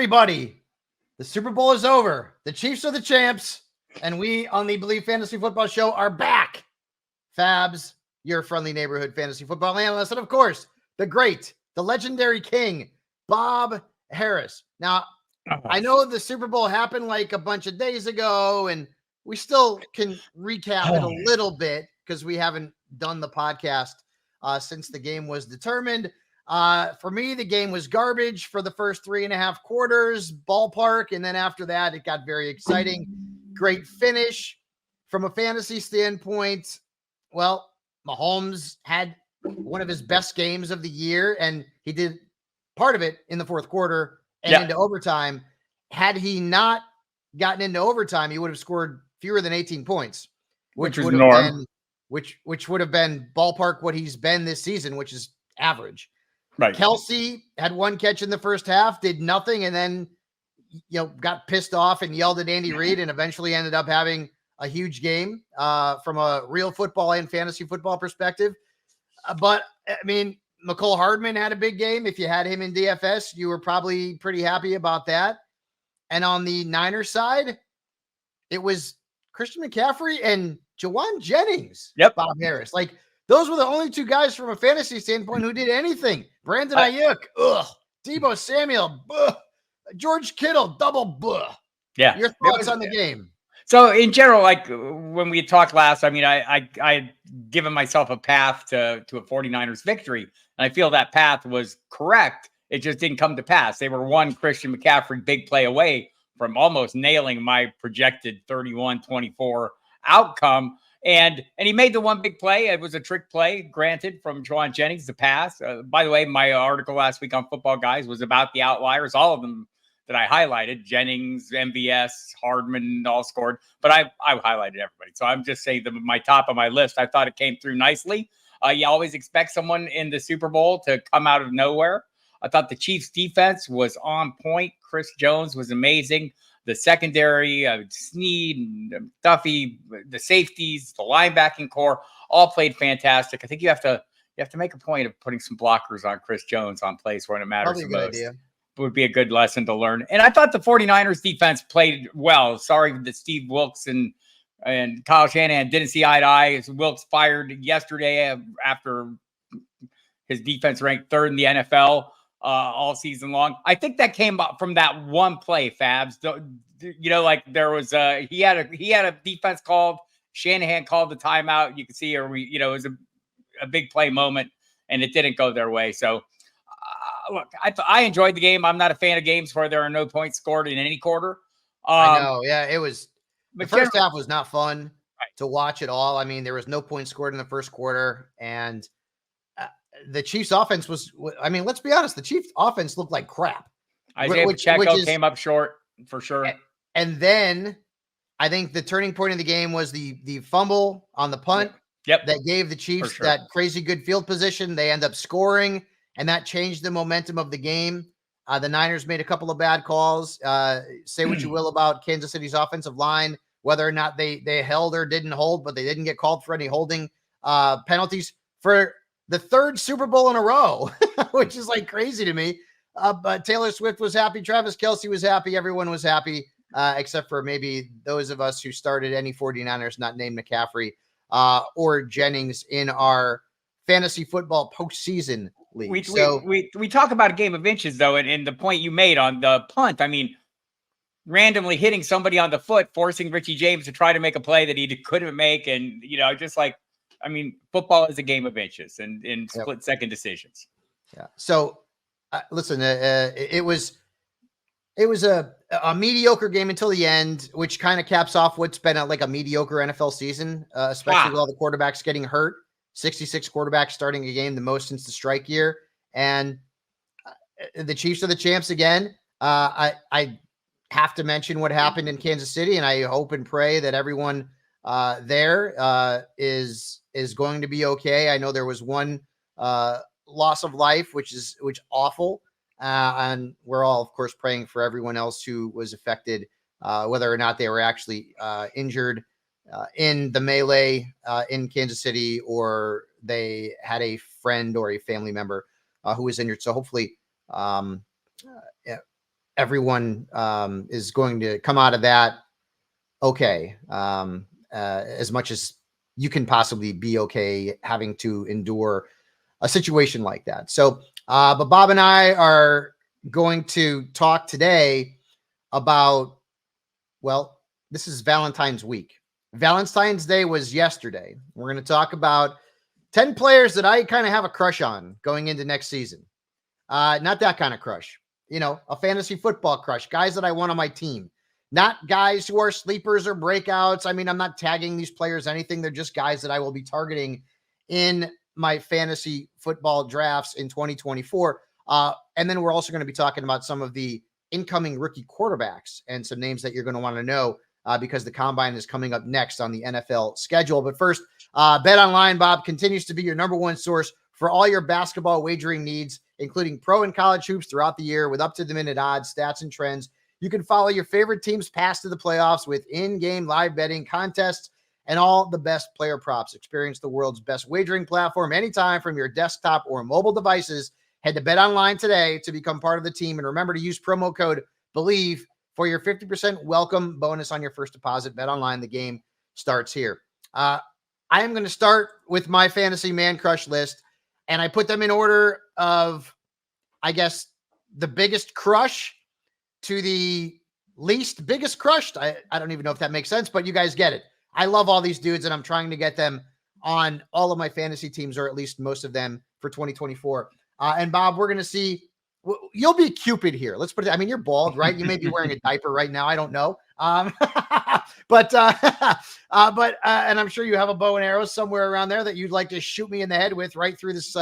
everybody. The Super Bowl is over. The Chiefs are the champs, and we on the Believe Fantasy Football Show are back. Fabs, your friendly neighborhood fantasy football analyst, and of course, the great, the legendary king, Bob Harris. Now, I know the Super Bowl happened like a bunch of days ago, and we still can recap it a little bit because we haven't done the podcast since the game was determined. For me, the game was garbage for the first 3.5 quarters, ballpark. And then after that, it got very exciting. Great finish. From a fantasy standpoint, well, Mahomes had one of his best games of the year, and he did part of it in the fourth quarter and into overtime. Had he not gotten into overtime, he would have scored fewer than 18 points, which would have been which would have been ballpark what he's been this season, which is average. Right. Kelsey had one catch in the first half, did nothing, and then got pissed off and yelled at Andy Reid, and eventually ended up having a huge game from a real football and fantasy football perspective. But I mean, McCole Hardman had a big game. If you had him in DFS, you were probably pretty happy about that. And on the Niners side, it was Christian McCaffrey and Jawan Jennings. Yep. Bob Harris. Like, those were the only two guys from a fantasy standpoint who did anything. Brandon Ayuk, Deebo Samuel, George Kittle, double, Yeah. Your thoughts on the game? So in general, like when we talked last, I mean, I given myself a path to a 49ers victory, and I feel that path was correct. It just didn't come to pass. They were one Christian McCaffrey big play away from almost nailing my projected 31-24 outcome. And he made the one big play. It was a trick play, granted, from Jawan Jennings, the pass. By the way, my article last week on Football Guys was about the outliers, all of them that I highlighted. Jennings, MVS, Hardman all scored. But I highlighted everybody. So I'm just saying that my top of my list, I thought it came through nicely. You always expect someone in the Super Bowl to come out of nowhere. I thought the Chiefs' defense was on point. Chris Jones was amazing. The secondary, Snead, Duffy, the safeties, the linebacking core, all played fantastic. I think you have to make a point of putting some blockers on Chris Jones on plays when it matters the most. Idea. It would be a good lesson to learn. And I thought the 49ers defense played well. Sorry that Steve Wilkes and Kyle Shanahan didn't see eye to eye. Wilkes fired yesterday after his defense ranked third in the NFL. All season long. I think that came up from that one play, Fabs. Like there was he had a defense called. Shanahan called the timeout. You can see, it was a big play moment, and it didn't go their way. So, look, I enjoyed the game. I'm not a fan of games where there are no points scored in any quarter. I know, yeah, it was. The first half was not fun to watch at all. I mean, there was no points scored in the first quarter, and the Chiefs offense was, I mean, let's be honest. The Chiefs offense looked like crap. Isaiah Pacheco came up short for sure. And then I think the turning point of the game was the fumble on the punt. Yep. That gave the Chiefs that crazy good field position. They end up scoring, and that changed the momentum of the game. The Niners made a couple of bad calls. Say what you will about Kansas City's offensive line, whether or not they held or didn't hold, but they didn't get called for any holding penalties for the third Super Bowl in a row, which is like crazy to me. But Taylor Swift was happy. Travis Kelce was happy. Everyone was happy, except for maybe those of us who started any 49ers not named McCaffrey or Jennings in our fantasy football postseason league. We talk about a game of inches, though, and the point you made on the punt, I mean, randomly hitting somebody on the foot, forcing Richie James to try to make a play that he couldn't make. And, just like, I mean, football is a game of inches and in split-second decisions. Yeah. So, listen, it was a mediocre game until the end, which kind of caps off what's been a mediocre NFL season, especially with all the quarterbacks getting hurt. 66 quarterbacks starting a game, the most since the strike year. And the Chiefs are the champs again. I have to mention what happened in Kansas City, and I hope and pray that everyone there is going to be okay. I know there was one loss of life, which awful. And we're all, of course, praying for everyone else who was affected, whether or not they were actually injured in the melee in Kansas City, or they had a friend or a family member who was injured. So hopefully everyone is going to come out of that okay, as much as you can possibly be okay having to endure a situation like that. So, but Bob and I are going to talk today about, well, this is Valentine's week. Valentine's Day was yesterday. We're going to talk about 10 players that I kind of have a crush on going into next season. Not that kind of crush, a fantasy football crush, guys that I want on my team, not guys who are sleepers or breakouts. I mean, I'm not tagging these players anything. They're just guys that I will be targeting in my fantasy football drafts in 2024. And then we're also going to be talking about some of the incoming rookie quarterbacks and some names that you're going to want to know because the combine is coming up next on the NFL schedule. But first, Bet Online, Bob, continues to be your number one source for all your basketball wagering needs, including pro and college hoops throughout the year with up-to-the-minute odds, stats, and trends. You can follow your favorite teams past to the playoffs with in-game live betting contests and all the best player props. Experience the world's best wagering platform anytime from your desktop or mobile devices. Head to Bet Online today to become part of the team. And remember to use promo code BELIEVE for your 50% welcome bonus on your first deposit. Bet Online, the game starts here. I am going to start with my fantasy man crush list. And I put them in order of, I guess, the biggest crush to the least biggest crushed. I don't even know if that makes sense, but you guys get it. I love all these dudes, and I'm trying to get them on all of my fantasy teams, or at least most of them for 2024. And Bob, we're going to see. You'll be Cupid here. Let's put it. I mean, you're bald, right? You may be wearing a diaper right now. I don't know. But and I'm sure you have a bow and arrow somewhere around there that you'd like to shoot me in the head with right through this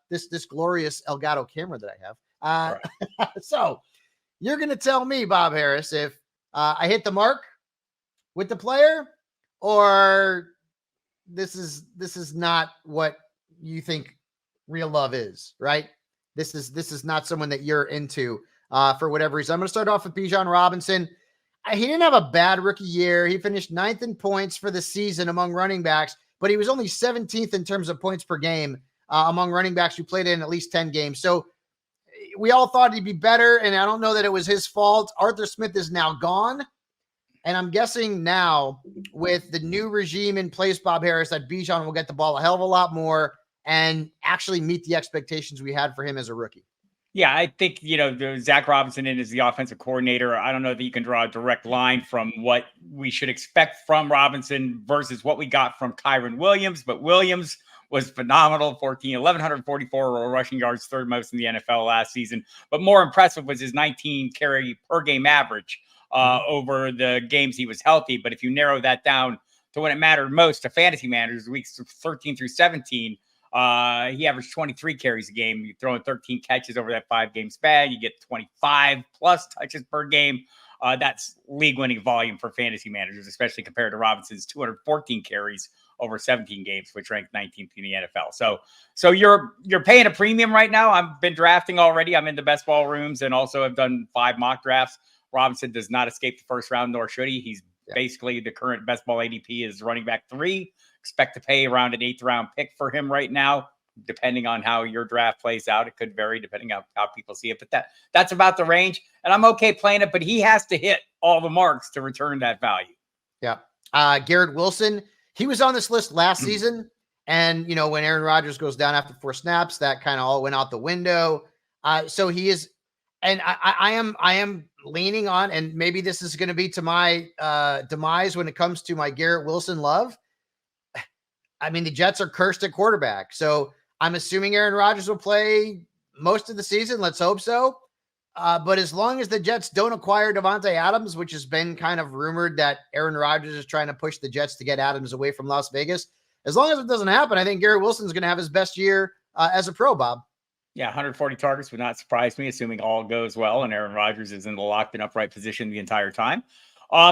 this glorious Elgato camera that I have. Right. So you're going to tell me, Bob Harris, if I hit the mark with the player, or this is not what you think real love is, right? This is not someone that you're into for whatever reason. I'm going to start off with Bijan Robinson. He didn't have a bad rookie year. He finished 9th in points for the season among running backs, but he was only 17th in terms of points per game among running backs who played in at least 10 games. So we all thought he'd be better, and I don't know that it was his fault. Arthur Smith is now gone, and I'm guessing now with the new regime in place, Bob Harris, that Bijan will get the ball a hell of a lot more and actually meet the expectations we had for him as a rookie. Yeah, I think, Zach Robinson is the offensive coordinator. I don't know that you can draw a direct line from what we should expect from Robinson versus what we got from Kyron Williams. But Williams was phenomenal, 1,144 rushing yards, third most in the NFL last season. But more impressive was his 19 carry per game average over the games he was healthy. But if you narrow that down to when it mattered most to fantasy managers, weeks 13 through 17, he averaged 23 carries a game. You throw in 13 catches over that 5-game span, you get 25 plus touches per game. That's league-winning volume for fantasy managers, especially compared to Robinson's 214 carries over 17 games, which ranked 19th in the NFL. So you're paying a premium right now. I've been drafting already. I'm in the best ball rooms and also have done 5 mock drafts. Robinson does not escape the first round, nor should he. He's basically the current best ball ADP is running back 3. Expect to pay around an 8th round pick for him right now, depending on how your draft plays out. It could vary depending on how people see it, but that's about the range, and I'm okay playing it, but he has to hit all the marks to return that value. Yeah. Garrett Wilson, he was on this list last season, and when Aaron Rodgers goes down after 4 snaps, that kind of all went out the window. So he is, and I am leaning on, and maybe this is going to be to my demise when it comes to my Garrett Wilson love. I mean, the Jets are cursed at quarterback. So I'm assuming Aaron Rodgers will play most of the season. Let's hope so. But as long as the Jets don't acquire Devontae Adams, which has been kind of rumored that Aaron Rodgers is trying to push the Jets to get Adams away from Las Vegas, as long as it doesn't happen, I think Garrett Wilson's going to have his best year as a pro, Bob. Yeah, 140 targets would not surprise me, assuming all goes well and Aaron Rodgers is in the locked and upright position the entire time.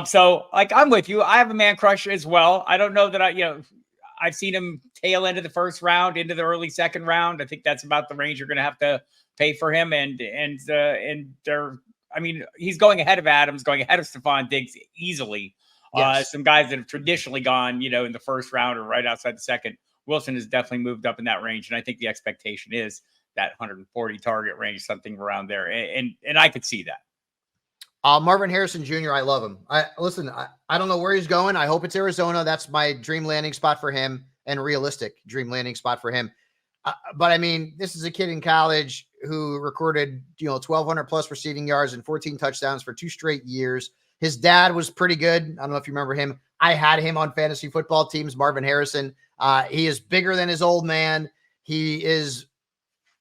So I'm with you. I have a man crush as well. I don't know that I've seen him tail into the first round, into the early second round. I think that's about the range you're going to have to pay for him. And he's going ahead of Adams, going ahead of Stephon Diggs easily. Yes. Some guys that have traditionally gone, in the first round or right outside the second. Wilson has definitely moved up in that range. And I think the expectation is that 140 target range, something around there. And I could see that. Marvin Harrison Jr., I love him. I don't know where he's going. I hope it's Arizona. That's my dream landing spot for him, and realistic dream landing spot for him. But I mean, this is a kid in college who recorded, 1,200 plus receiving yards and 14 touchdowns for 2 straight years. His dad was pretty good. I don't know if you remember him. I had him on fantasy football teams, Marvin Harrison. He is bigger than his old man. He is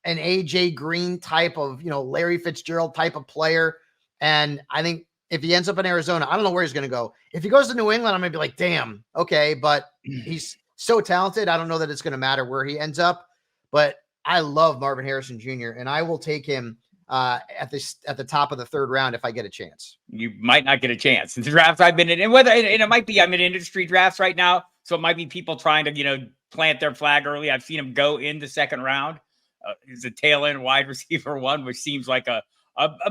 an AJ Green type of, Larry Fitzgerald type of player. And I think if he ends up in Arizona, I don't know where he's going to go. If he goes to New England, I'm going to be like, damn, okay. But he's so talented. I don't know that it's going to matter where he ends up. But I love Marvin Harrison Jr., and I will take him at the top of the 3rd round if I get a chance. You might not get a chance in the drafts I've been in, and it might be I'm in industry drafts right now, so it might be people trying to plant their flag early. I've seen him go in the 2nd round. He's a tail end wide receiver 1, which seems like a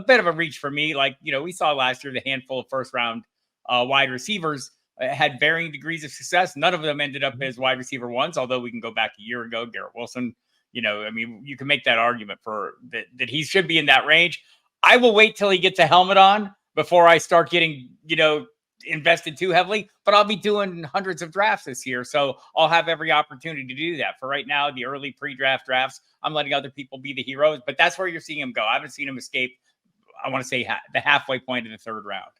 bit of a reach for me. Like we saw last year, the handful of 1st round wide receivers had varying degrees of success. None of them ended up as wide receiver 1s, although we can go back a year ago, Garrett Wilson. You can make that argument for that he should be in that range. I will wait till he gets a helmet on before I start getting, invested too heavily, but I'll be doing hundreds of drafts this year. So I'll have every opportunity to do that. For right now, the early pre-draft drafts, I'm letting other people be the heroes, but that's where you're seeing him go. I haven't seen him escape, I want to say the halfway point of the 3rd round.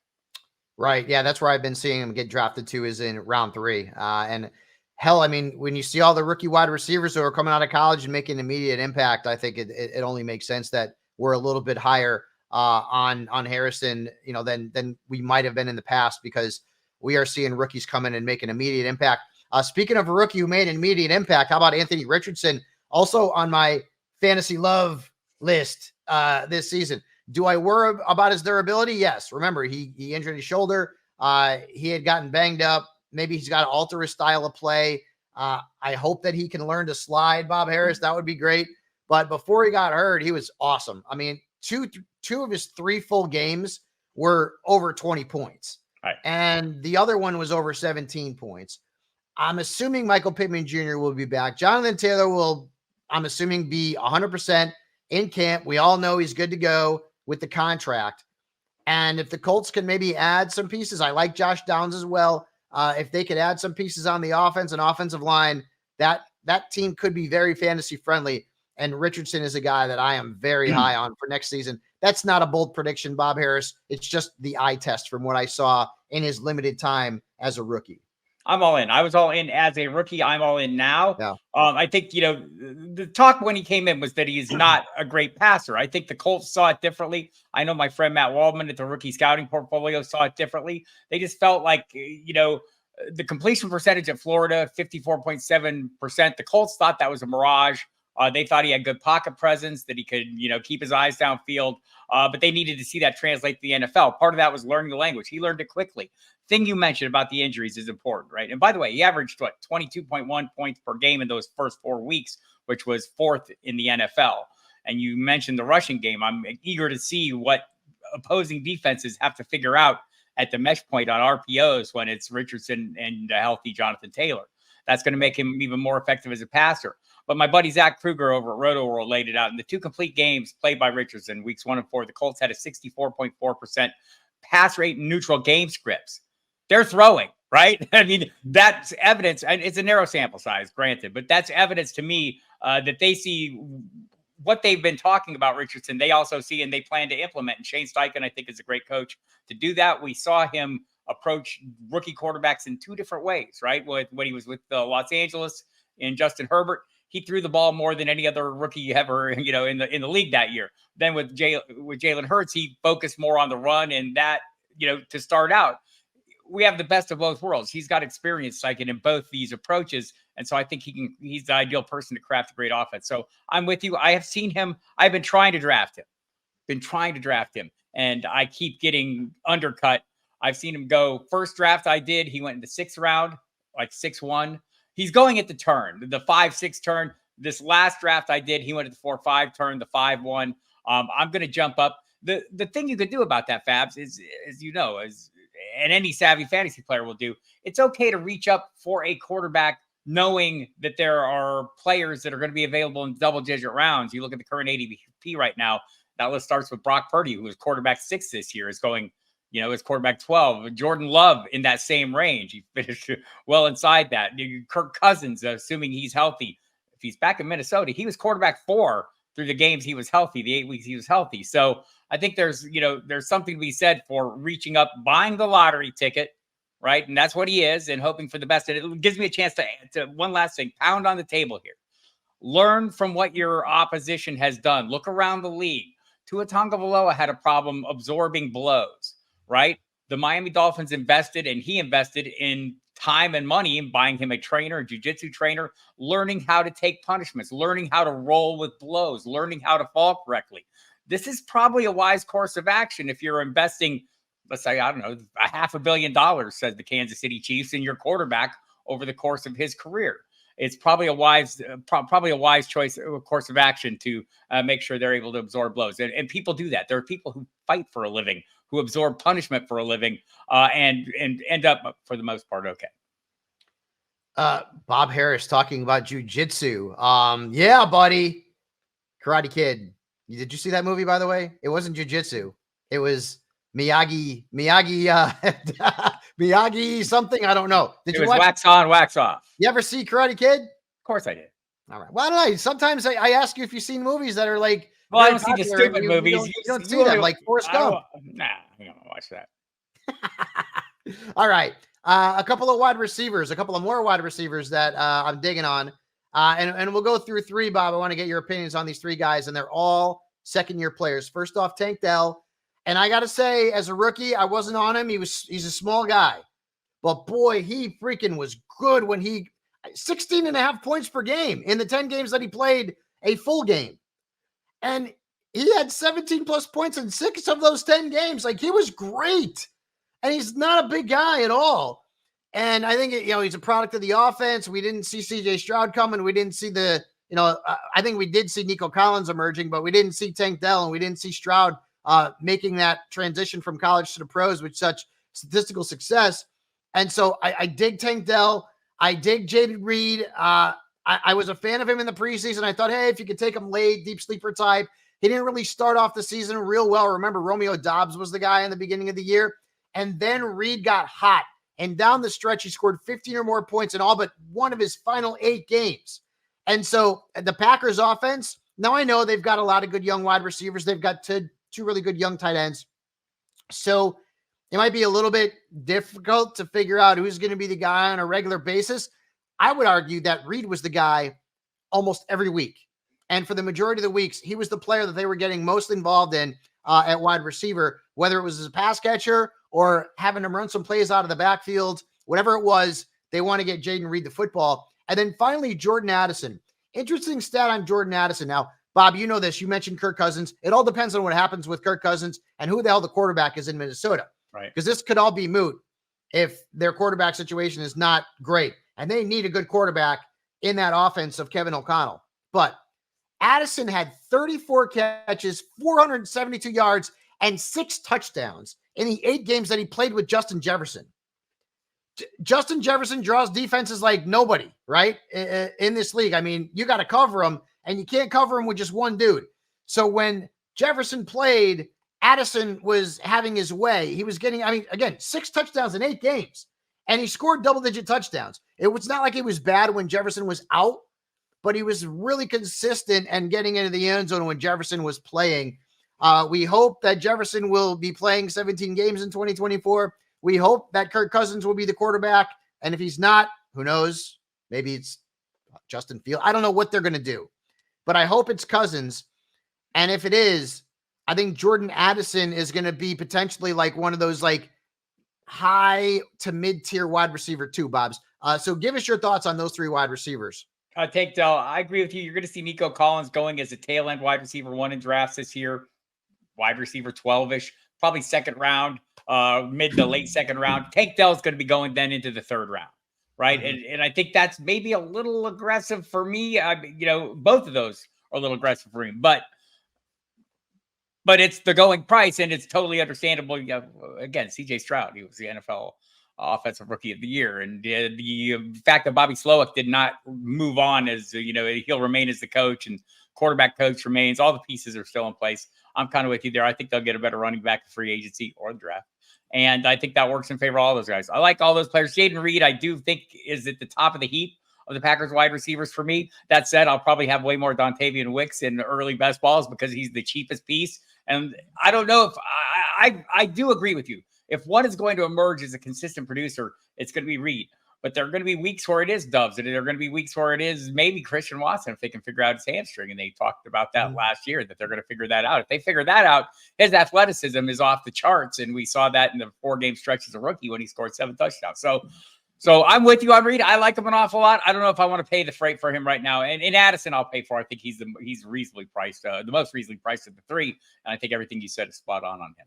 Right. Yeah. That's where I've been seeing him get drafted to, is in round 3. And hell, I mean, when you see all the rookie wide receivers who are coming out of college and making immediate impact, I think it only makes sense that we're a little bit higher on Harrison, than we might have been in the past, because we are seeing rookies come in and make an immediate impact. Speaking of a rookie who made an immediate impact, how about Anthony Richardson, also on my fantasy love list this season? Do I worry about his durability? Yes. Remember, he injured his shoulder. He had gotten banged up. Maybe he's got to alter his style of play. I hope that he can learn to slide, Bob Harris. That would be great. But before he got hurt, he was awesome. I mean, two of his 3 full games were over 20 points. Right. And the other one was over 17 points. I'm assuming Michael Pittman Jr. will be back. Jonathan Taylor will, I'm assuming, be 100% in camp. We all know he's good to go with the contract. And if the Colts can maybe add some pieces, I like Josh Downs as well. If they could add some pieces on the offense and offensive line, that team could be very fantasy friendly. And Richardson is a guy that I am very high on for next season. That's not a bold prediction, Bob Harris. It's just the eye test from what I saw in his limited time as a rookie. I'm all in. I was all in as a rookie. I'm all in now. Yeah. I think, the talk when he came in was that he is not a great passer. I think the Colts saw it differently. I know my friend Matt Waldman at the rookie scouting portfolio saw it differently. They just felt like, the completion percentage at Florida, 54.7%. The Colts thought that was a mirage. They thought he had good pocket presence, that he could, keep his eyes downfield. But they needed to see that translate to the NFL. Part of that was learning the language. He learned it quickly. Thing you mentioned about the injuries is important, right? And by the way, he averaged 22.1 points per game in those first 4 weeks, which was 4th in the NFL. And you mentioned the rushing game. I'm eager to see what opposing defenses have to figure out at the mesh point on RPOs when it's Richardson and a healthy Jonathan Taylor. That's going to make him even more effective as a passer. But my buddy Zach Kruger over at Roto World laid it out. In the 2 complete games played by Richardson, weeks 1 and 4, the Colts had a 64.4% pass rate in neutral game scripts. They're throwing, right? I mean, that's evidence, and it's a narrow sample size, granted, but that's evidence to me that they see what they've been talking about Richardson. They also see and they plan to implement. And Shane Steichen, I think, is a great coach to do that. We saw him approach rookie quarterbacks in 2 different ways, right? When he was with Los Angeles and Justin Herbert, he threw the ball more than any other rookie ever, in the league that year. Then with Jalen Hurts, he focused more on the run, and that, to start out. We have the best of both worlds. He's got experience in both these approaches. And so I think he's the ideal person to craft a great offense. So I'm with you. I have seen him. I've been trying to draft him. And I keep getting undercut. I've seen him go first draft I did. He went in the 6th round, like 6-1. He's going at the turn, the 5-6 turn. This last draft I did, he went at the 4-5 turn, the 5-1. I'm going to jump up. The thing you could do about that, Fabs, is, and any savvy fantasy player will do, it's okay to reach up for a quarterback knowing that there are players that are going to be available in double-digit rounds. You look at the current ADP right now. That list starts with Brock Purdy, who was quarterback 6 this year, is going, is quarterback 12. Jordan Love in that same range. He finished well inside that. Kirk Cousins, assuming he's healthy. If he's back in Minnesota, he was quarterback 4 through the games he was healthy, the 8 weeks he was healthy. So I think there's something to be said for reaching up, buying the lottery ticket, right? And that's what he is, and hoping for the best. And it gives me a chance to one last thing, pound on the table here. Learn from what your opposition has done. Look around the league. Tua Tagovailoa had a problem absorbing blows, right? The Miami Dolphins invested in time and money in buying him a trainer, a jiu-jitsu trainer, learning how to take punishments, learning how to roll with blows, learning how to fall correctly. This is probably a wise course of action if you're investing, let's say, I don't know, $500 million, says the Kansas City Chiefs, in your quarterback over the course of his career. It's probably a wise choice, course of action to make sure they're able to absorb blows. And people do that. There are people who fight for a living, who absorb punishment for a living, and end up, for the most part, okay. Bob Harris talking about jiu-jitsu. Yeah, buddy. Karate Kid. Did you see that movie, by the way? It wasn't jiu-jitsu. It was Miyagi something. I don't know. It was wax on, wax off. You ever see Karate Kid? Of course I did. All right. Well, I don't know. Sometimes I ask you if you've seen movies that are like. Well, I don't see the stupid movies. You don't see them, like Forrest Gump. Nah, I don't watch that. All right. A couple of more wide receivers that I'm digging on. And we'll go through 3, Bob. I want to get your opinions on these 3 guys, and they're all second-year players. First off, Tank Dell. And I got to say, as a rookie, I wasn't on him. He's a small guy. But, boy, he freaking was good when 16.5 points per game in the 10 games that he played a full game. And he had 17-plus points in 6 of those 10 games. Like, he was great. And he's not a big guy at all. And I think, he's a product of the offense. We didn't see CJ Stroud coming. We didn't see I think we did see Nico Collins emerging, but we didn't see Tank Dell, and we didn't see Stroud making that transition from college to the pros with such statistical success. And so I dig Tank Dell. I dig Jaden Reed. I was a fan of him in the preseason. I thought, hey, if you could take him late, deep sleeper type. He didn't really start off the season real well. Remember, Romeo Doubs was the guy in the beginning of the year. And then Reed got hot. And down the stretch, he scored 15 or more points in all but one of his final 8 games. And so the Packers offense, now I know they've got a lot of good young wide receivers. They've got two really good young tight ends. So it might be a little bit difficult to figure out who's going to be the guy on a regular basis. I would argue that Reed was the guy almost every week. And for the majority of the weeks, he was the player that they were getting most involved in at wide receiver, whether it was as a pass catcher or having him run some plays out of the backfield, whatever it was, they want to get Jaden Reed the football. And then finally, Jordan Addison. Interesting stat on Jordan Addison. Now, Bob, you know this. You mentioned Kirk Cousins. It all depends on what happens with Kirk Cousins and who the hell the quarterback is in Minnesota. Right. Because this could all be moot if their quarterback situation is not great. And they need a good quarterback in that offense of Kevin O'Connell. But Addison had 34 catches, 472 yards, and 6 touchdowns in the 8 games that he played with Justin Jefferson. Justin Jefferson draws defenses like nobody, right? In this league. I mean, you got to cover him, and you can't cover him with just one dude. So when Jefferson played, Addison was having his way. He was getting, 6 touchdowns in 8 games, and he scored double-digit touchdowns. It was not like it was bad when Jefferson was out, but he was really consistent and getting into the end zone when Jefferson was playing. We hope that Jefferson will be playing 17 games in 2024. We hope that Kirk Cousins will be the quarterback. And if he's not, who knows? Maybe it's Justin Fields. I don't know what they're going to do, but I hope it's Cousins. And if it is, I think Jordan Addison is going to be potentially like one of those like high to mid-tier wide receiver too, Bobs. So give us your thoughts on those 3 wide receivers. Tank Dell, I agree with you. You're going to see Nico Collins going as a tail end wide receiver 1 in drafts this year. Wide receiver 12-ish, probably second round, mid to late second round. Tank Dell is going to be going then into the 3rd round, right? Mm-hmm. And I think that's maybe a little aggressive for me. Both of those are a little aggressive for him, but it's the going price, and it's totally understandable. Again, CJ Stroud, he was the NFL offensive rookie of the year. And the fact that Bobby Slowick did not move on as, he'll remain as the coach and quarterback coach remains, all the pieces are still in place. I'm kind of with you there. I think they'll get a better running back in free agency or the draft. And I think that works in favor of all those guys. I like all those players. Jaden Reed, I do think, is at the top of the heap of the Packers wide receivers for me. That said, I'll probably have way more Dontavian Wicks in the early best balls because he's the cheapest piece. And I don't know if I do agree with you. If one is going to emerge as a consistent producer, it's going to be Reed. But there are going to be weeks where it is Doves, and there are going to be weeks where it is maybe Christian Watson if they can figure out his hamstring. And they talked about that last year, that they're going to figure that out. If they figure that out, his athleticism is off the charts. And we saw that in the 4-game stretch as a rookie when he scored 7 touchdowns. So I'm with you on Reed. I like him an awful lot. I don't know if I want to pay the freight for him right now. And in Addison, I'll pay for. I think he's reasonably priced, the most reasonably priced of the 3. And I think everything you said is spot on him.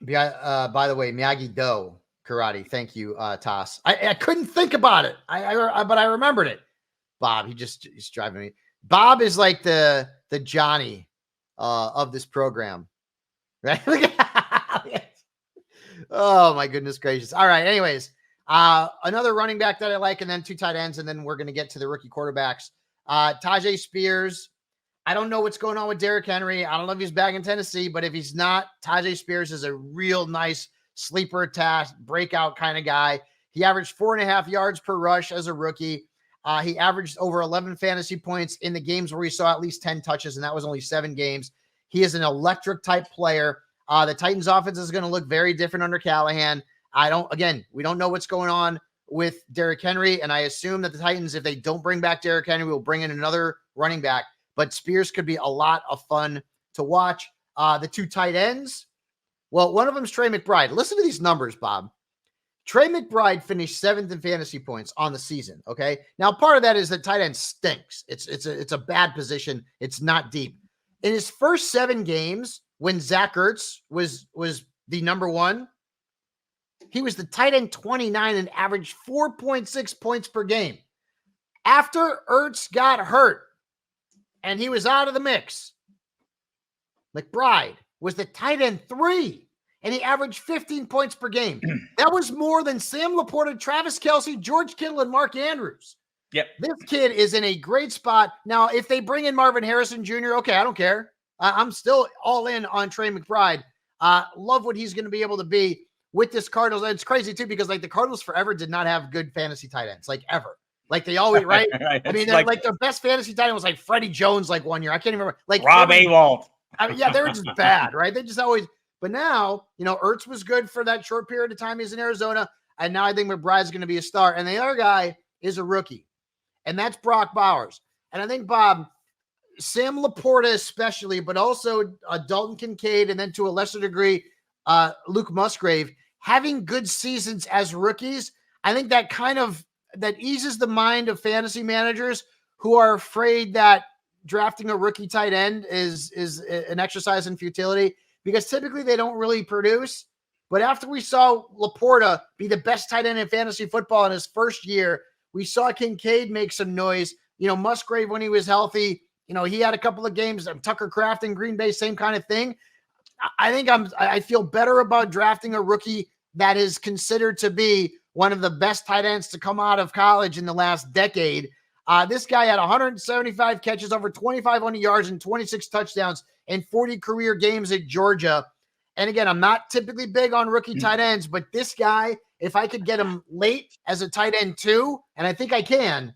By the way, Miyagi-Do karate. Thank you, Toss. I couldn't think about it. But I remembered it. Bob, he's driving me. Bob is like the Johnny of this program, right? Oh my goodness gracious! All right. Anyways, another running back that I like, and then 2 tight ends, and then we're gonna get to the rookie quarterbacks. Tajay Spears. I don't know what's going on with Derrick Henry. I don't know if he's back in Tennessee, but if he's not, Tajay Spears is a real nice sleeper attack, breakout kind of guy. He averaged 4.5 yards per rush as a rookie. He averaged over 11 fantasy points in the games where he saw at least 10 touches, and that was only 7 games. He is an electric type player. The Titans offense is going to look very different under Callahan. We don't know what's going on with Derrick Henry, and I assume that the Titans, if they don't bring back Derrick Henry, will bring in another running back. But Spears could be a lot of fun to watch. The 2 tight ends, well, one of them is Trey McBride. Listen to these numbers, Bob. Trey McBride finished 7th in fantasy points on the season. Okay. Now, part of that is that tight end stinks. It's a bad position. It's not deep. In his first 7 games, when Zach Ertz was the number 1, he was the tight end 29 and averaged 4.6 points per game. After Ertz got hurt and he was out of the mix, McBride was the tight end 3, and he averaged 15 points per game. That was more than Sam Laporta, Travis Kelce, George Kittle, and Mark Andrews. Yep. This kid is in a great spot. Now, if they bring in Marvin Harrison Jr., okay, I don't care. I'm still all in on Trey McBride. Love what he's going to be able to be with this Cardinals. And it's crazy, too, because, the Cardinals forever did not have good fantasy tight ends, ever. They always, right? I mean, their best fantasy tight end was, Freddie Jones, 1 year. I can't even remember. Rob Awalt. They were just bad, right? They just always – but now, Ertz was good for that short period of time he's in Arizona, and now I think McBride's going to be a star. And the other guy is a rookie, and that's Brock Bowers. And I think, Bob, Sam Laporta especially, but also Dalton Kincaid, and then to a lesser degree, Luke Musgrave, having good seasons as rookies, I think that that eases the mind of fantasy managers who are afraid that drafting a rookie tight end is an exercise in futility, because typically they don't really produce. But after we saw Laporta be the best tight end in fantasy football in his first year, we saw Kincaid make some noise. Musgrave, when he was healthy, he had a couple of games. Tucker Kraft in Green Bay, same kind of thing. I feel better about drafting a rookie that is considered to be one of the best tight ends to come out of college in the last decade. This guy had 175 catches, over 2,500 yards, and 26 touchdowns in 40 career games at Georgia. And again, I'm not typically big on rookie tight ends, but this guy, if I could get him late as a tight end 2, and I think I can,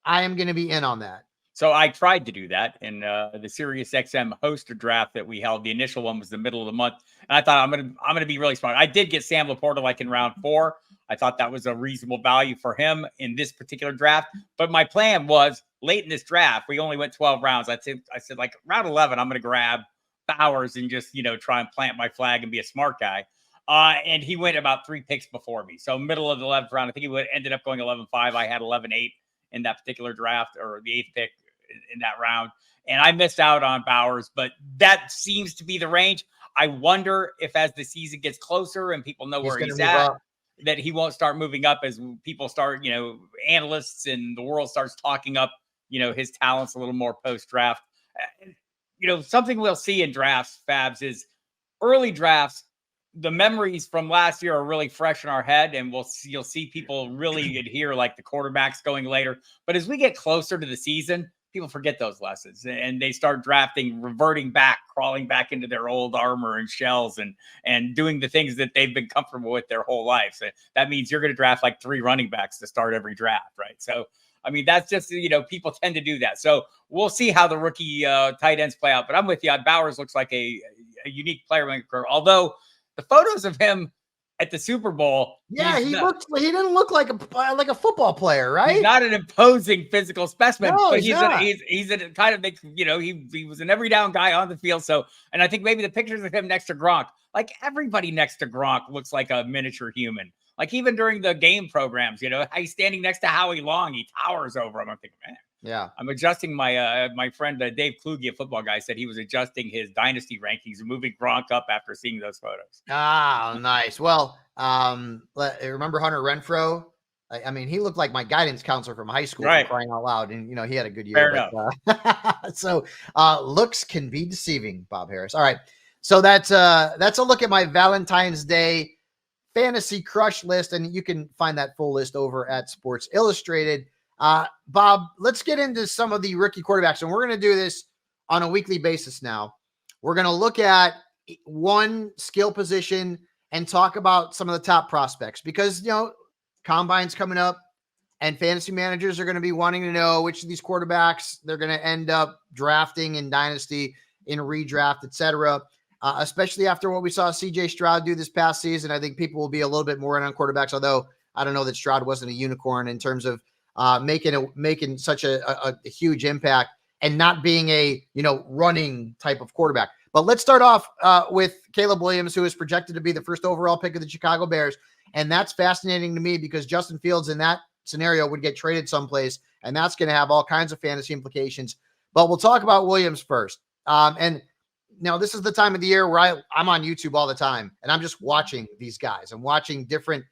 I am going to be in on that. So I tried to do that in the SiriusXM hoster draft that we held. The initial one was the middle of the month, and I thought I'm gonna be really smart. I did get Sam Laporta in round 4. I thought that was a reasonable value for him in this particular draft. But my plan was late in this draft, we only went 12 rounds. I said round 11, I'm gonna grab Bowers and just try and plant my flag and be a smart guy. And he went about 3 picks before me. So middle of the 11th round, I think he ended up going 11-5. I had 11-8 in that particular draft, or the 8th pick in that round. And I missed out on Bowers, but that seems to be the range. I wonder if as the season gets closer and people know where he's at, that he won't start moving up as people start, analysts and the world starts talking up, his talents a little more post-draft. Something we'll see in drafts, Fabs, is early drafts. the memories from last year are really fresh in our head, and you'll see people really adhere, like the quarterbacks going later. But as we get closer to the season, people forget those lessons and they start reverting back, crawling back into their old armor and shells and doing the things that they've been comfortable with their whole life. So that means you're going to draft like 3 running backs to start every draft, right? So, I mean, that's just, people tend to do that. So we'll see how the rookie tight ends play out. But I'm with you. Bowers looks like a unique player, although the photos of him at the Super Bowl. Yeah, he didn't look like a football player, right? He's not an imposing physical specimen, no, but he's a kind of, he was an every down guy on the field. So, and I think maybe the pictures of him next to Gronk, like everybody next to Gronk looks like a miniature human. Like even during the game programs, he's standing next to Howie Long, he towers over him. I'm thinking, man. Yeah, I'm adjusting my friend Dave Kluge, a football guy, said he was adjusting his dynasty rankings and moving Gronk up after seeing those photos. Ah, nice. Well, remember Hunter Renfrow? I mean, he looked like my guidance counselor from high school, right? Crying out loud, and he had a good year. Fair enough. So looks can be deceiving, Bob Harris. All right, so that's a look at my Valentine's Day fantasy crush list, and you can find that full list over at Sports Illustrated. Bob, let's get into some of the rookie quarterbacks, and we're going to do this on a weekly basis now. We're going to look at one skill position and talk about some of the top prospects because, combine's coming up and fantasy managers are going to be wanting to know which of these quarterbacks they're going to end up drafting in dynasty, in redraft, etc. Especially after what we saw CJ Stroud do this past season. I think people will be a little bit more in on quarterbacks, although I don't know that Stroud wasn't a unicorn in terms of making such a huge impact and not being a running type of quarterback. But let's start off with Caleb Williams, who is projected to be the first overall pick of the Chicago Bears, and that's fascinating to me because Justin Fields in that scenario would get traded someplace, and that's going to have all kinds of fantasy implications. But we'll talk about Williams first. And now this is the time of the year where I'm on YouTube all the time, and I'm just watching these guys. I'm watching different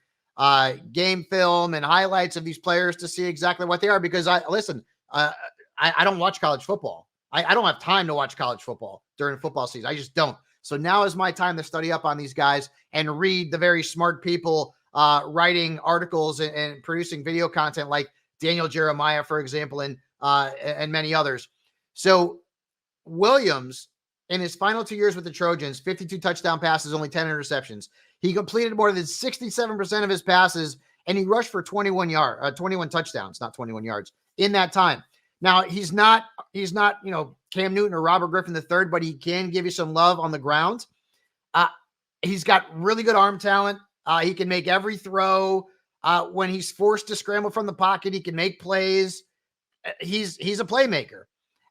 game film and highlights of these players to see exactly what they are because I don't watch college football. I don't have time to watch college football during football season. I just don't. So now is my time to study up on these guys and read the very smart people writing articles and producing video content like Daniel Jeremiah, for example, and many others. So Williams, in his final 2 years with the Trojans, 52 touchdown passes, only 10 interceptions. He completed more than 67% of his passes, and he rushed for 21 touchdowns, not 21 yards in that time. Now he's not, Cam Newton or Robert Griffin III, but he can give you some love on the ground. He's got really good arm talent. He can make every throw. When he's forced to scramble from the pocket, he can make plays. He's a playmaker.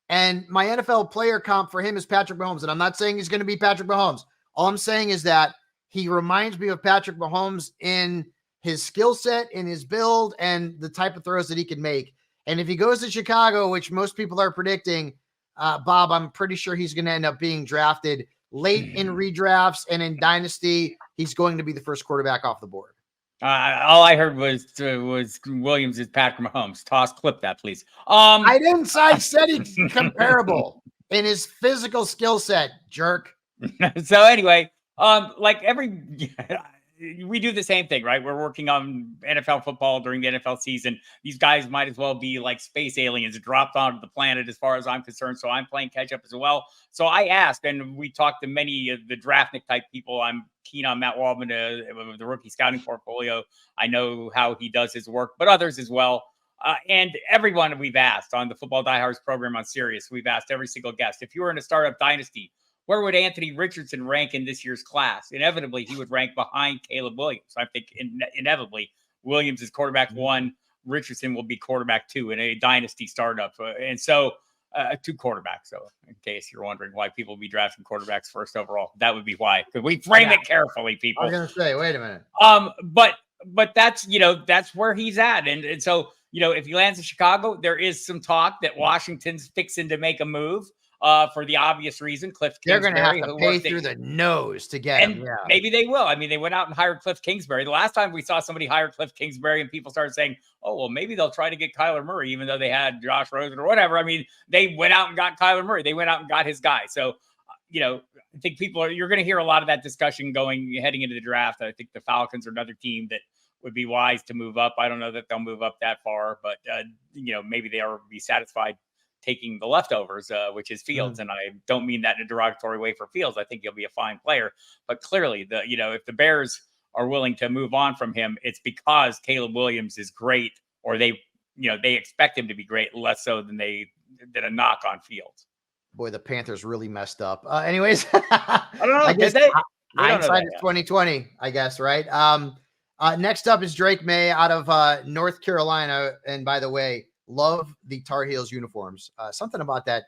And my NFL player comp for him is Patrick Mahomes. And I'm not saying he's going to be Patrick Mahomes. All I'm saying is that he reminds me of Patrick Mahomes in his skill set, in his build, and the type of throws that he can make. And if he goes to Chicago, which most people are predicting, Bob, I'm pretty sure he's going to end up being drafted late in redrafts and in dynasty. He's going to be the first quarterback off the board. All I heard was Williams is Patrick Mahomes. Clip that, please. I didn't say I said he's comparable in his physical skill set, jerk. So anyway, we do the same thing, right? We're working on NFL football during the NFL season. These guys might as well be like space aliens dropped onto the planet as far as I'm concerned. So I'm playing catch up as well. So I asked, and we talked to many of the draftnik type people. I'm keen on Matt Waldman, the rookie scouting portfolio. I know how he does his work, but others as well. And everyone we've asked on the Football Diehards program on Sirius, we've asked every single guest, if you were in a startup dynasty, where would Anthony Richardson rank in this year's class? Inevitably, he would rank behind Caleb Williams. I think inevitably, Williams is quarterback 1. Richardson will be quarterback 2 in a dynasty startup. And so 2 quarterbacks. So in case you're wondering why people will be drafting quarterbacks first overall, that would be why. Because we frame it carefully, people. I was going to say, wait a minute. But that's, that's where he's at. And so, if he lands in Chicago, there is some talk that Washington's fixing to make a move. For the obvious reason, Cliff Kingsbury. They're going to have to pay through the nose to get him. Yeah. Maybe they will. I mean, they went out and hired Cliff Kingsbury. The last time we saw somebody hire Cliff Kingsbury and people started saying, oh, well, maybe they'll try to get Kyler Murray, even though they had Josh Rosen or whatever. I mean, they went out and got Kyler Murray. They went out and got his guy. So, I think you're going to hear a lot of that discussion heading into the draft. I think the Falcons are another team that would be wise to move up. I don't know that they'll move up that far, but maybe they'll be satisfied taking the leftovers, which is Fields. And I don't mean that in a derogatory way for Fields. I think he'll be a fine player, but clearly if the Bears are willing to move on from him, it's because Caleb Williams is great, or they expect him to be great, less so than they did a knock on Fields. Boy, the Panthers really messed up. Anyways, I don't know. I guess hindsight is 2020, I guess, right? Next up is Drake May out of North Carolina. And by the way, love the Tar Heels uniforms. Something about that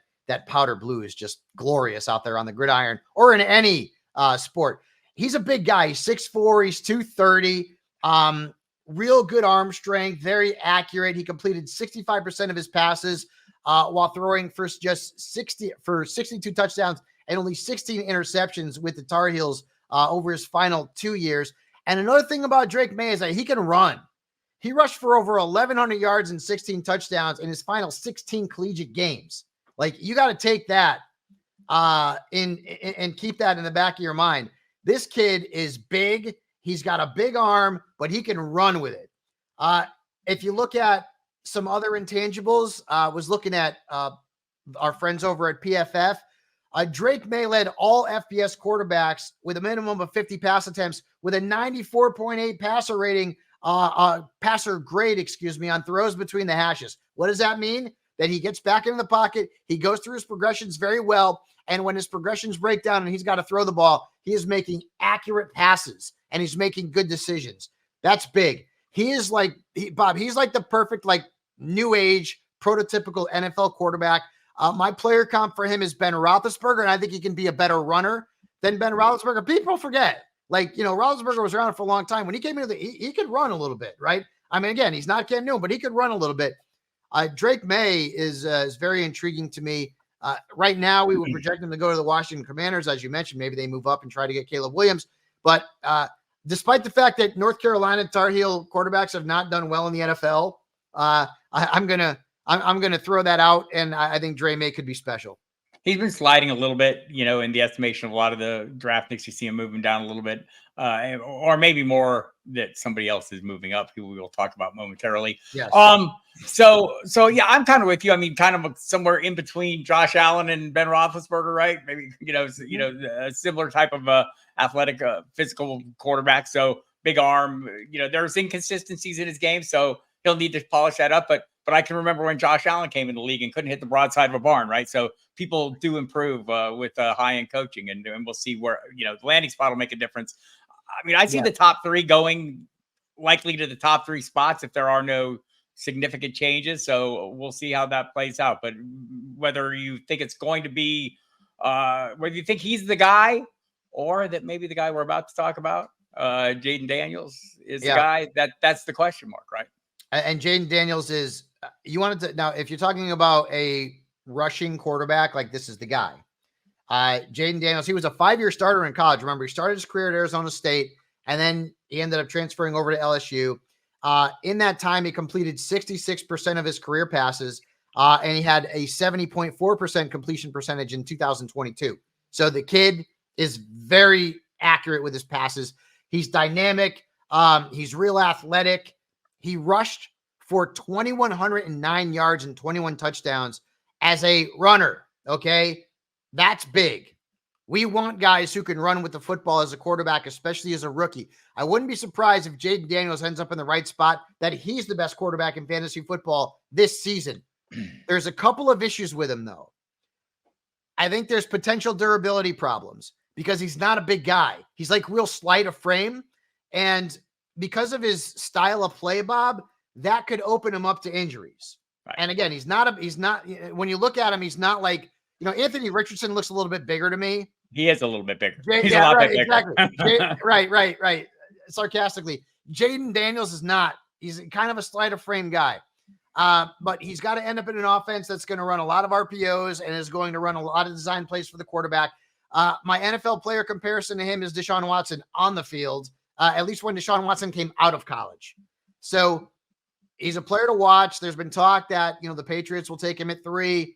powder blue is just glorious out there on the gridiron or in any sport. He's a big guy. He's 6'4", he's 230. Real good arm strength, very accurate. He completed 65% of his passes while throwing for just 62 touchdowns and only 16 interceptions with the Tar Heels over his final 2 years. And another thing about Drake May is that he can run. He rushed for over 1,100 yards and 16 touchdowns in his final 16 collegiate games. Like, you got to take that and keep that in the back of your mind. This kid is big. He's got a big arm, but he can run with it. If you look at some other intangibles, was looking at our friends over at PFF. Drake May led all FBS quarterbacks with a minimum of 50 pass attempts with a 94.8 passer rating, passer grade, on throws between the hashes. What does that mean? That he gets back into the pocket. He goes through his progressions very well. And when his progressions break down and he's got to throw the ball, he is making accurate passes and he's making good decisions. That's big. He is like, Bob, he's like the perfect, new age, prototypical NFL quarterback. My player comp for him is Ben Roethlisberger, and I think he can be a better runner than Ben Roethlisberger. People forget, Roethlisberger was around for a long time. When he came into he could run a little bit, right? I mean, again, he's not Cam Newton, but he could run a little bit. Drake May is very intriguing to me. Right now, we would project him to go to the Washington Commanders. As you mentioned, maybe they move up and try to get Caleb Williams. But despite the fact that North Carolina Tar Heel quarterbacks have not done well in the NFL, I'm gonna throw that out, and I think Drake May could be special. He's been sliding a little bit, in the estimation of a lot of the draft picks. You see him moving down a little bit, or maybe more that somebody else is moving up, who we will talk about momentarily. Yes. So yeah, I'm kind of with you. I mean, kind of somewhere in between Josh Allen and Ben Roethlisberger, right? Maybe a similar type of athletic, physical quarterback. So big arm. There's inconsistencies in his game, so he'll need to polish that up. But I can remember when Josh Allen came in the league and couldn't hit the broadside of a barn, right? So people do improve with high-end coaching, and we'll see where the landing spot will make a difference. I mean, I see the top three going likely to the top three spots if there are no significant changes. So we'll see how that plays out. But whether you think it's going to be, whether you think he's the guy, or that maybe the guy we're about to talk about, Jaden Daniels, is the guy, that's the question mark, right? And Jaden Daniels is, you wanted to, now, if you're talking about a rushing quarterback, this is the guy. Jaden Daniels, he was a 5-year starter in college. Remember, he started his career at Arizona State, and then he ended up transferring over to LSU. In that time, he completed 66% of his career passes, and he had a 70.4% completion percentage in 2022. So the kid is very accurate with his passes. He's dynamic. He's real athletic. He rushed for 2,109 yards and 21 touchdowns as a runner. Okay. That's big. We want guys who can run with the football as a quarterback, especially as a rookie. I wouldn't be surprised if Jaden Daniels ends up in the right spot, that he's the best quarterback in fantasy football this season. There's a couple of issues with him, though. I think there's potential durability problems because he's not a big guy. He's real slight of frame. And because of his style of play, Bob, that could open him up to injuries. Right. And again, he's not, when you look at him, he's not Anthony Richardson looks a little bit bigger to me. He is a little bit bigger. He's a lot bigger. Exactly. Right. Sarcastically. Jaden Daniels is not. He's kind of a slight of frame guy. But he's got to end up in an offense that's going to run a lot of RPOs and is going to run a lot of design plays for the quarterback. My NFL player comparison to him is Deshaun Watson on the field, at least when Deshaun Watson came out of college. So he's a player to watch. There's been talk that, the Patriots will take him at 3.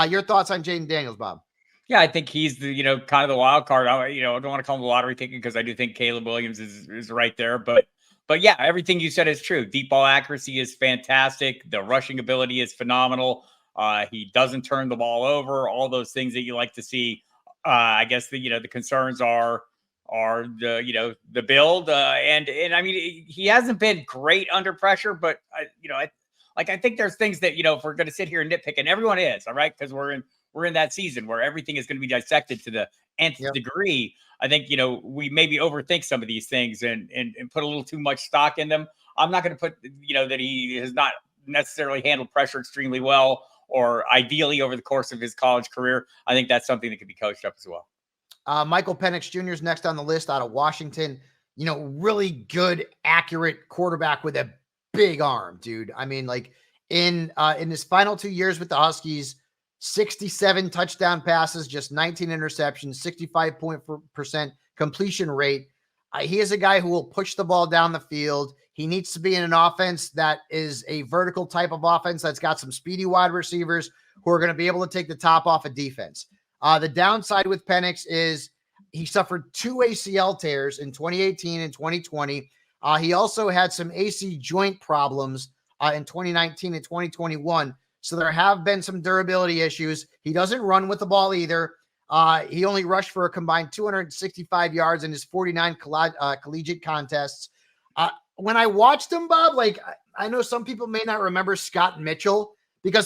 Your thoughts on Jaden Daniels, Bob? Yeah, I think he's the, kind of the wild card. I don't want to call him the lottery ticket because I do think Caleb Williams is right there. But yeah, everything you said is true. Deep ball accuracy is fantastic. The rushing ability is phenomenal. He doesn't turn the ball over. All those things that you like to see. I guess the concerns are the build and I mean he hasn't been great under pressure, but I think there's things that if we're going to sit here and nitpick, and everyone is, all right, because we're in that season where everything is going to be dissected to the nth degree. I think, we maybe overthink some of these things and put a little too much stock in them. I'm not going to put, that he has not necessarily handled pressure extremely well or ideally over the course of his college career. I think that's something that could be coached up as well. Michael Penix Jr. is next on the list out of Washington. Really good, accurate quarterback with a big arm, dude. I mean, like in his final 2 years with the Huskies, 67 touchdown passes, just 19 interceptions, 65% completion rate. He is a guy who will push the ball down the field. He needs to be in an offense that is a vertical type of offense that's got some speedy wide receivers who are going to be able to take the top off of defense. The downside with Penix is he suffered 2 ACL tears in 2018 and 2020. He also had some AC joint problems in 2019 and 2021. So there have been some durability issues. He doesn't run with the ball either. He only rushed for a combined 265 yards in his 49 collegiate contests. When I watched him, Bob, like I know some people may not remember Scott Mitchell because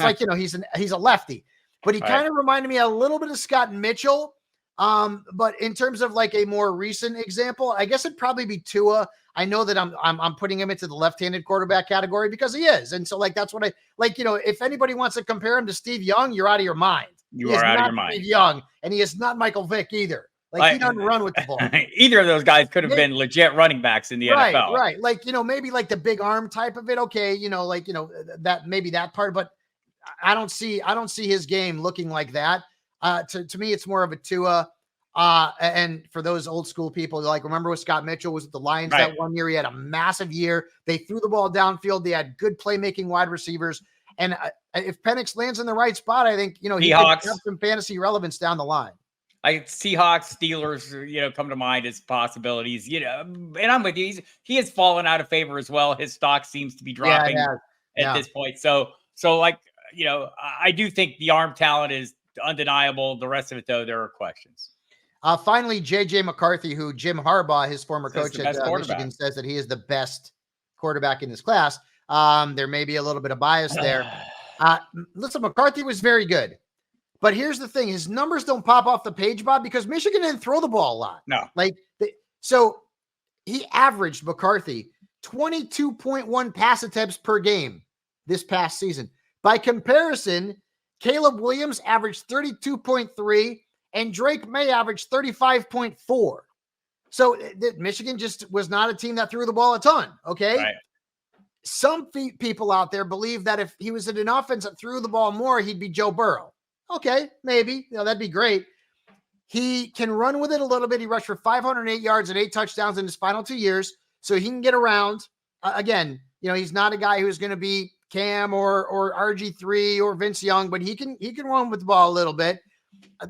he's a lefty, but he kind of reminded me a little bit of Scott Mitchell. But in terms of like a more recent example, I guess it'd probably be Tua. I know that I'm putting him into the left-handed quarterback category because he is. And so like, that's what I like, if anybody wants to compare him to Steve Young, you're out of your mind. You are out of your mind. Steve Young, and he is not Michael Vick either. Like he doesn't run with the ball. Either of those guys could have been legit running backs in the NFL. Right. Like, maybe like the big arm type of it. Okay. That maybe that part, but I don't see his game looking like that. To me, it's more of a Tua. And for those old school people, like remember when Scott Mitchell was at the Lions that 1 year, he had a massive year. They threw the ball downfield. They had good playmaking wide receivers. And if Penix lands in the right spot, I think, he could have some fantasy relevance down the line. Like Seahawks, Steelers, come to mind as possibilities, and I'm with you. He has fallen out of favor as well. His stock seems to be dropping at this point. So like, I do think the arm talent is undeniable. The rest of it, though, there are questions. Finally, JJ McCarthy, who Jim Harbaugh, his former coach at Michigan, says that he is the best quarterback in this class. There may be a little bit of bias there. Listen, McCarthy was very good. But here's the thing. His numbers don't pop off the page, Bob, because Michigan didn't throw the ball a lot. No. So he averaged, McCarthy, 22.1 pass attempts per game this past season. By comparison, Caleb Williams averaged 32.3 and Drake May averaged 35.4. So Michigan just was not a team that threw the ball a ton, okay? Right. Some people out there believe that if he was in an offense that threw the ball more, he'd be Joe Burrow. Okay, maybe. That'd be great. He can run with it a little bit. He rushed for 508 yards and 8 touchdowns in his final 2 years, so he can get around. Again, he's not a guy who's going to be Cam or RG3 or Vince Young, but he can run with the ball a little bit.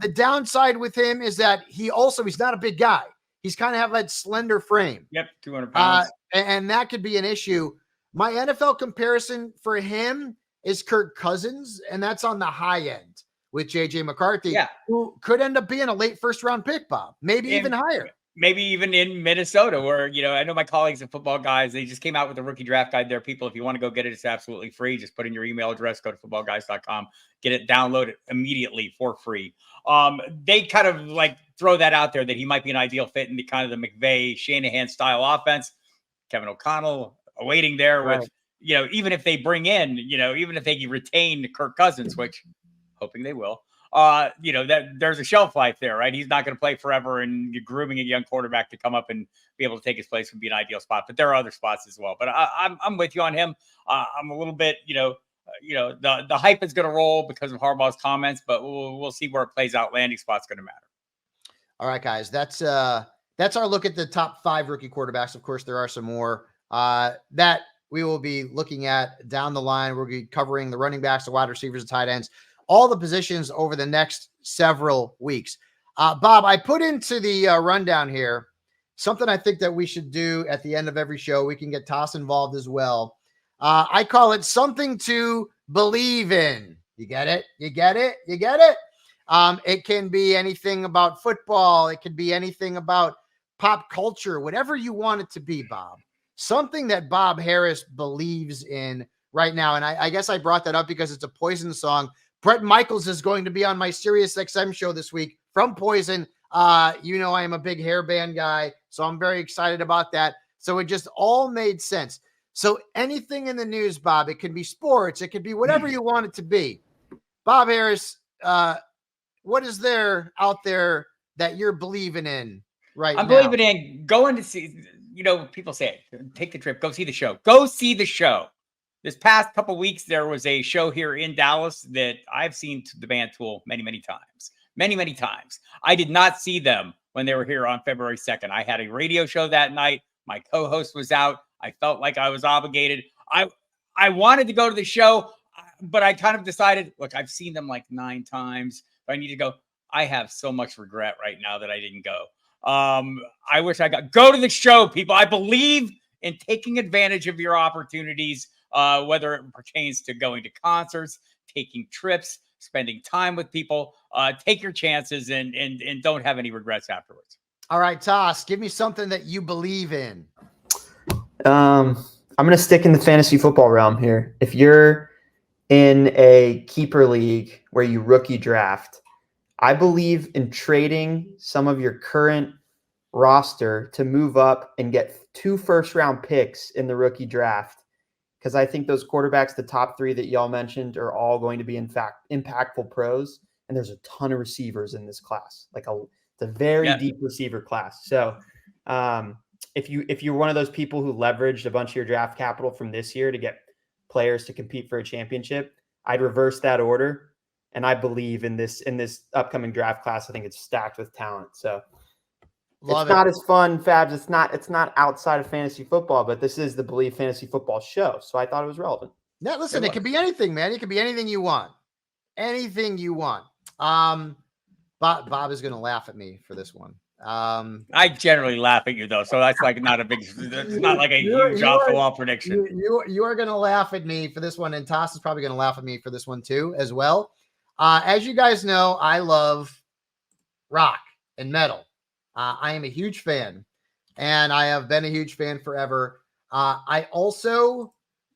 The downside with him is that he's not a big guy. He's kind of have that slender frame. Yep, 200 pounds. And that could be an issue. My NFL comparison for him is Kirk Cousins, and that's on the high end with JJ McCarthy, who could end up being a late first-round pick, Bob, maybe even higher. Maybe even in Minnesota, where, I know my colleagues and football guys, they just came out with a rookie draft guide there. People, if you want to go get it, it's absolutely free. Just put in your email address, go to footballguys.com, get it, download it immediately for free. They kind of like throw that out there that he might be an ideal fit in the kind of the McVay, Shanahan style offense. Kevin O'Connell awaiting there with, even if they bring in, even if they retain Kirk Cousins, which hoping they will, that there's a shelf life there, right? He's not going to play forever, and you're grooming a young quarterback to come up and be able to take his place would be an ideal spot. But there are other spots as well. But I'm with you on him. I'm a little bit, the hype is going to roll because of Harbaugh's comments, but we'll see where it plays out. Landing spot's going to matter. All right, guys, that's our look at the top 5 rookie quarterbacks. Of course, there are some more that we will be looking at down the line. We'll be covering the running backs, the wide receivers, the tight ends, all the positions over the next several weeks. Bob, I put into the rundown here something I think that we should do at the end of every show. We can get Toss involved as well. I call it something to believe in. You get it? You get it? You get it? It can be anything about football. It could be anything about pop culture, whatever you want it to be, Bob. Something that Bob Harris believes in right now. And I guess I brought that up because it's a Poison song. Bret Michaels is going to be on my Sirius XM show this week from Poison. I am a big hair band guy, so I'm very excited about that. So it just all made sense. So anything in the news, Bob, it can be sports, it could be whatever you want it to be. Bob Harris, what is there out there that you're believing in right now? I'm believing in going to see, people say, take the trip, go see the show. Go see the show. This past couple weeks, there was a show here in Dallas that I've seen the band Tool many, many times. Many, many times. I did not see them when they were here on February 2nd. I had a radio show that night. My co-host was out. I felt like I was obligated. I wanted to go to the show, but I kind of decided, look, I've seen them like 9 times. If I need to go, I have so much regret right now that I didn't go. I wish go to the show, people. I believe in taking advantage of your opportunities, whether it pertains to going to concerts, taking trips, spending time with people. Take your chances and don't have any regrets afterwards. All right, Toss, give me something that you believe in. I'm going to stick in the fantasy football realm here. If you're in a keeper league where you rookie draft, I believe in trading some of your current roster to move up and get 2 first-round picks in the rookie draft, because I think those quarterbacks, the top 3 that y'all mentioned, are all going to be, in fact, impactful pros, and there's a ton of receivers in this class. It's a very deep receiver class. So if you're one of those people who leveraged a bunch of your draft capital from this year to get players to compete for a championship, I'd reverse that order. And I believe in this upcoming draft class. I think it's stacked with talent. So it's not as fun, Fabs. It's not outside of fantasy football, but this is the Believe Fantasy Football show. So I thought it was relevant. Yeah, listen, it could be anything, man. It could be anything you want. Anything you want. Bob is going to laugh at me for this one. I generally laugh at you though, so that's like not a big. It's not like a huge off the wall prediction. You are going to laugh at me for this one, and Toss is probably going to laugh at me for this one too, as well. As you guys know, I love rock and metal. I am a huge fan, and I have been a huge fan forever. I also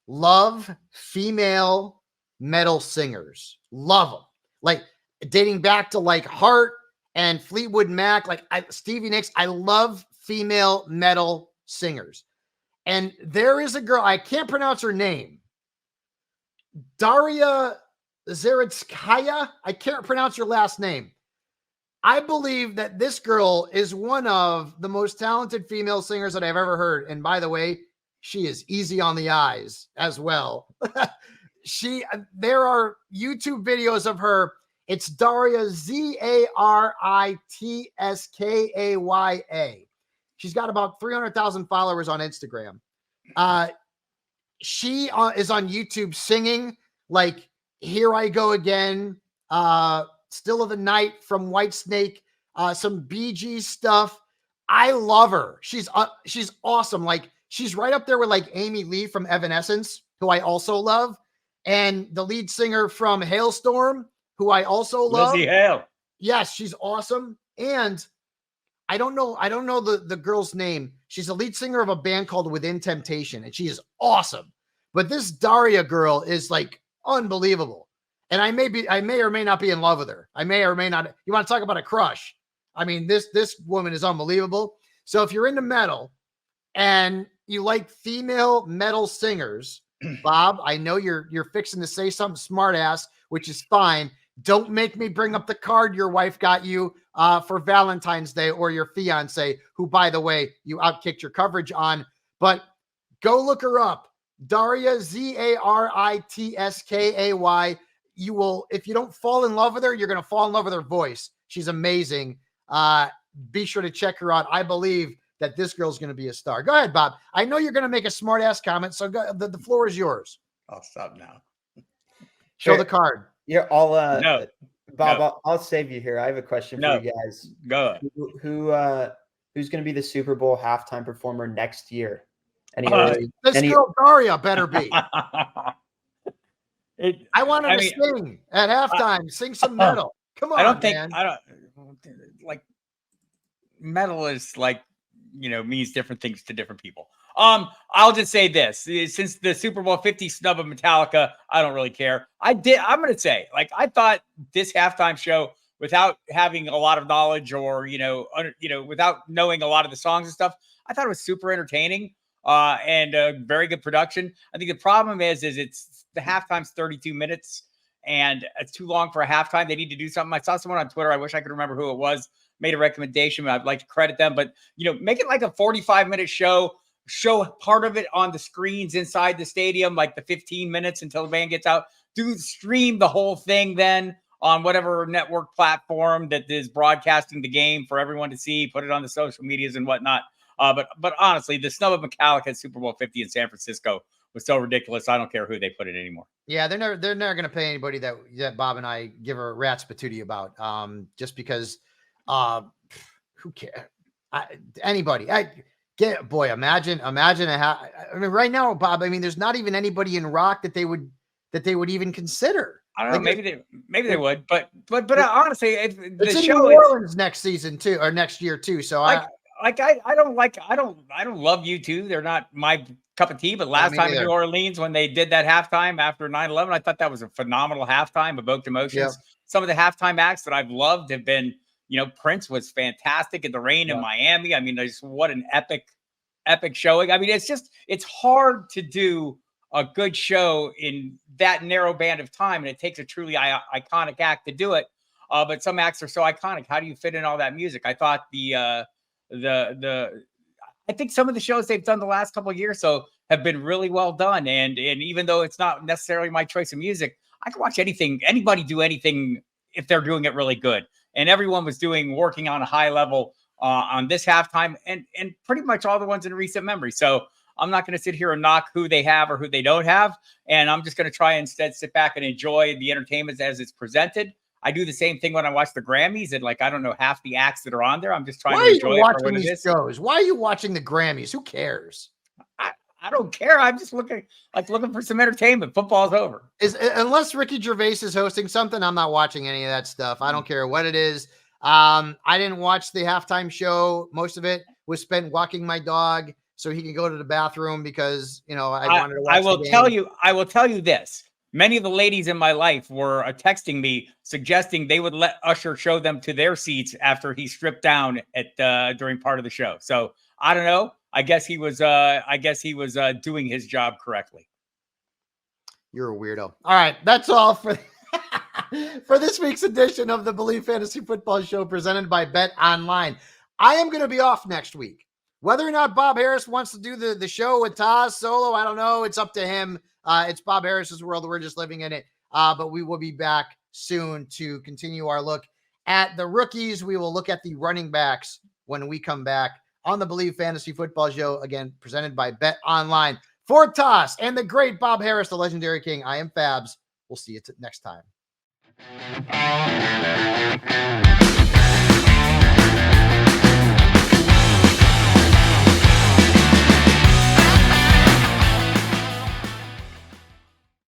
love female metal singers. Love them, like dating back to like Heart and Fleetwood Mac, like Stevie Nicks. I love female metal singers. And there is a girl, I can't pronounce her name. Daria Zaretskaya. I can't pronounce her last name. I believe that this girl is one of the most talented female singers that I've ever heard. And by the way, she is easy on the eyes as well. There are YouTube videos of her. It's Daria, Zaritskaya. She's got about 300,000 followers on Instagram. She is on YouTube singing like Here I Go Again, Still of the Night from Whitesnake, some Bee Gees stuff. I love her. She's awesome. Like she's right up there with like Amy Lee from Evanescence, who I also love, and the lead singer from Hailstorm, who I also love. Lizzie Hale. Yes, she's awesome. And I don't know the girl's name. She's a lead singer of a band called Within Temptation, and she is awesome. But this Daria girl is like unbelievable. And I may or may not be in love with her. I may or may not. You want to talk about a crush? I mean, this woman is unbelievable. So if you're into metal and you like female metal singers, Bob, I know you're fixing to say something smart ass, which is fine. Don't make me bring up the card your wife got you for Valentine's Day, or your fiance, who, by the way, you outkicked your coverage on. But go look her up. Daria, Zaritskay. You will, if you don't fall in love with her, you're going to fall in love with her voice. She's amazing. Be sure to check her out. I believe that this girl's going to be a star. Go ahead, Bob. I know you're going to make a smart ass comment, so the floor is yours. I'll stop now. Show the card. Yeah, I'll no. Bob, No. I'll save you here. I have a question No. for you guys. Go. Who's going to be the Super Bowl halftime performer next year? This girl Daria better be. I want her to mean, sing at halftime. Sing some metal. Come on, I don't think man. I don't like metal is like, means different things to different people. I'll just say this: since the Super Bowl 50 snub of Metallica, I don't really care. I'm going to say, like, I thought this halftime show, without having a lot of knowledge or without knowing a lot of the songs and stuff, I thought it was super entertaining and very good production. I think the problem is it's the halftime's 32 minutes and it's too long for a halftime. They need to do something. I saw someone on Twitter, I wish I could remember who it was, made a recommendation. I'd like to credit them, but make it like a 45-minute show part of it on the screens inside the stadium, like the 15 minutes until the band gets out. Stream the whole thing then on whatever network platform that is broadcasting the game for everyone to see, put it on the social medias and whatnot. But honestly, the snub of Metallica at Super Bowl 50 in San Francisco was so ridiculous. I don't care who they put it anymore. Yeah, they're never going to pay anybody that Bob and I give a rat's patootie about. Just because, who cares? Anybody? Imagine right now, Bob. I mean, there's not even anybody in rock that they would even consider. I don't know. Maybe they would, but honestly, it's in New Orleans next season too, or next year too. So I don't love U2. They're not my cup of tea. But last time in New Orleans, when they did that halftime after 9/11, I thought that was a phenomenal halftime, evoked emotions. Yep. Some of the halftime acts that I've loved have been, Prince was fantastic at the Rain in Miami. I mean, what an epic showing. I mean, it's hard to do a good show in that narrow band of time, and it takes a truly iconic act to do it. But some acts are so iconic. How do you fit in all that music? I thought I think some of the shows they've done the last couple of years have been really well done. And even though it's not necessarily my choice of music, I can watch anybody do anything if they're doing it really good. And everyone was working on a high level on this halftime and pretty much all the ones in recent memory. So I'm not going to sit here and knock who they have or who they don't have. And I'm just going to try instead sit back and enjoy the entertainment as it's presented. I do the same thing when I watch the Grammys, and I don't know half the acts that are on there. I'm just trying to enjoy it for what it is. Shows? Why are you watching the Grammys? Who cares? I don't care. I'm just looking for some entertainment. Football's over. Unless Ricky Gervais is hosting something, I'm not watching any of that stuff. I don't care what it is. I didn't watch the halftime show. Most of it was spent walking my dog so he can go to the bathroom because I wanted to watch. I will tell you this. Many of the ladies in my life were texting me suggesting they would let Usher show them to their seats after he stripped down during part of the show. So I don't know. I guess he was doing his job correctly. You're a weirdo. All right, that's all for this week's edition of the Believe Fantasy Football Show presented by Bet Online. I am going to be off next week. Whether or not Bob Harris wants to do the show with Taz solo, I don't know. It's up to him. It's Bob Harris's world. We're just living in it. But we will be back soon to continue our look at the rookies. We will look at the running backs when we come back on the Believe Fantasy Football Show, again, presented by Bet Online. For Taz and the great Bob Harris, the legendary king, I am Fabs. We'll see you next time.